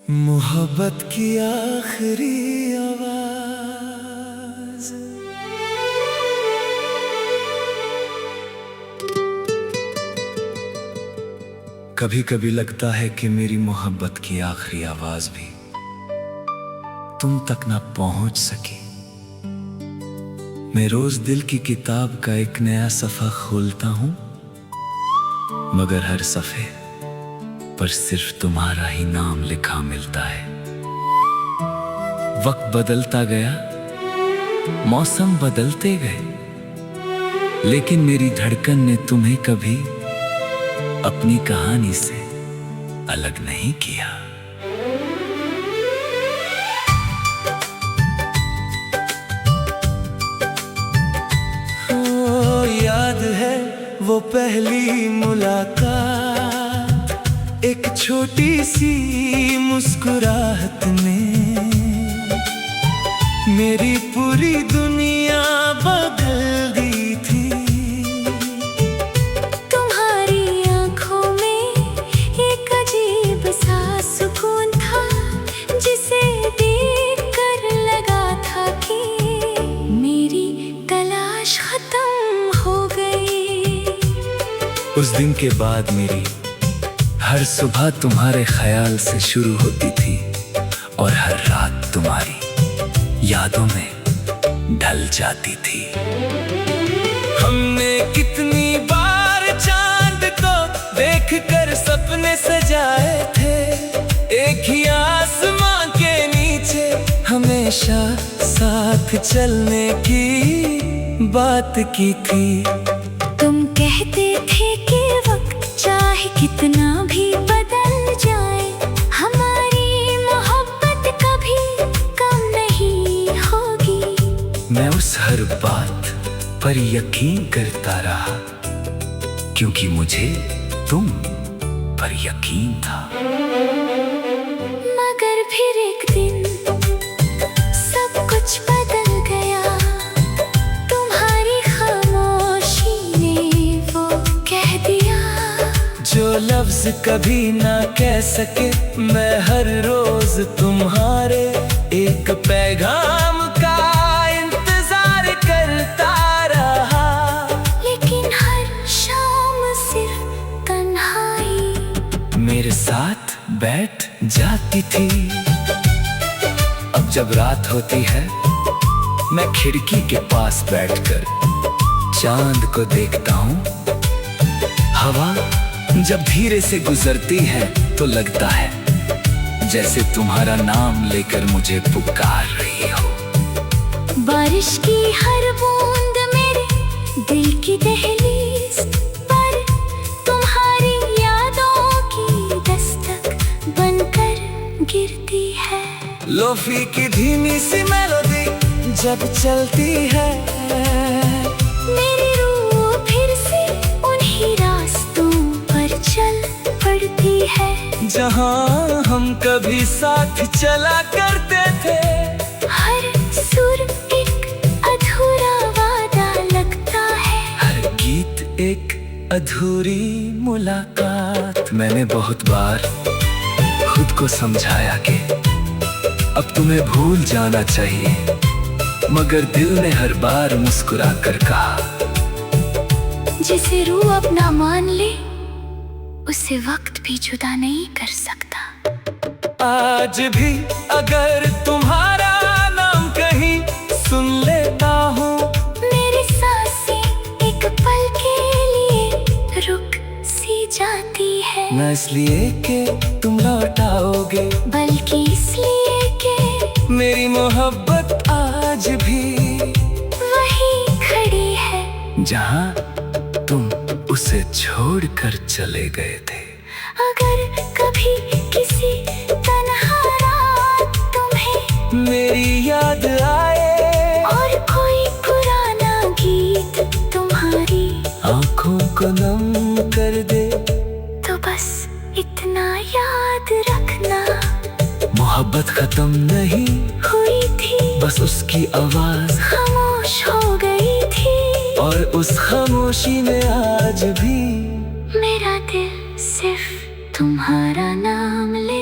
मोहब्बत की आखिरी आवाज। कभी कभी लगता है कि मेरी मोहब्बत की आखिरी आवाज भी तुम तक ना पहुंच सकी। मैं रोज दिल की किताब का एक नया सफ़ा खोलता हूं, मगर हर सफ़े पर सिर्फ तुम्हारा ही नाम लिखा मिलता है। वक्त बदलता गया, मौसम बदलते गए, लेकिन मेरी धड़कन ने तुम्हें कभी अपनी कहानी से अलग नहीं किया। याद है वो पहली मुलाकात, एक छोटी सी मुस्कुराहट ने मेरी पूरी दुनिया बदल दी थी। तुम्हारी आंखों में एक अजीब सा सुकून था, जिसे देखकर लगा था कि मेरी तलाश खत्म हो गई। उस दिन के बाद मेरी हर सुबह तुम्हारे ख्याल से शुरू होती थी और हर रात तुम्हारी यादों में ढल जाती थी। हमने कितनी बार चांद को देखकर सपने सजाए थे, एक ही आसमां के नीचे हमेशा साथ चलने की बात की थी। तुम कहते थे कि वक्त चाहे कितना भी बदल जाए, हमारी मोहब्बत कभी कम नहीं होगी। मैं उस हर बात पर यकीन करता रहा, क्योंकि मुझे तुम पर यकीन था। मगर फिर एक दिन सब कुछ बदल गया। तुम्हारी खामोशी ने वो कह दिया जो लफ्ज कभी ना कह सके। मैं हर रोज तुम्हारे एक पैगाम का इंतजार करता रहा, लेकिन हर शाम सिर्फ तन्हाई मेरे साथ बैठ जाती थी। अब जब रात होती है, मैं खिड़की के पास बैठकर चांद को देखता हूँ। हवा जब धीरे से गुजरती है तो लगता है जैसे तुम्हारा नाम लेकर मुझे पुकार रही हो। बारिश की हर बूंद मेरे दिल की दहलीज पर तुम्हारी यादों की दस्तक बनकर गिरती है। लोफी की धीमी सी मेलोडी जब चलती है, मेरी रूह फिर से उन्हीं रास्तों पर चल पड़ती है जहाँ हम कभी साथ चला करते थे। हर सुर एक अधूरा वादा लगता है, हर गीत एक अधूरी मुलाकात। मैंने बहुत बार खुद को समझाया कि अब तुम्हें भूल जाना चाहिए, मगर दिल ने हर बार मुस्कुरा कर कहा जिसे रूह अपना मान ले उसे वक्त भी जुदा नहीं कर सकता। आज भी अगर तुम्हारा नाम कहीं सुन लेता हूँ, मेरी सांसें एक पल के लिए रुक सी जाती है। न इसलिए कि तुम लौट आओगे, बल्कि इसलिए कि मेरी मोहब्बत आज भी वही खड़ी है जहाँ तुम उसे छोड़कर चले गए थे। अगर कभी किसी तन्हा रात तुम्हें मेरी याद आए और कोई पुराना गीत तुम्हारी आंखों को नम कर दे, तो बस इतना याद रखना, मोहब्बत खत्म नहीं हुई थी, बस उसकी आवाज खामोश हो गई थी। और उस खामोशी में आज भी मेरा दिल सिर्फ तुम्हारा नाम ले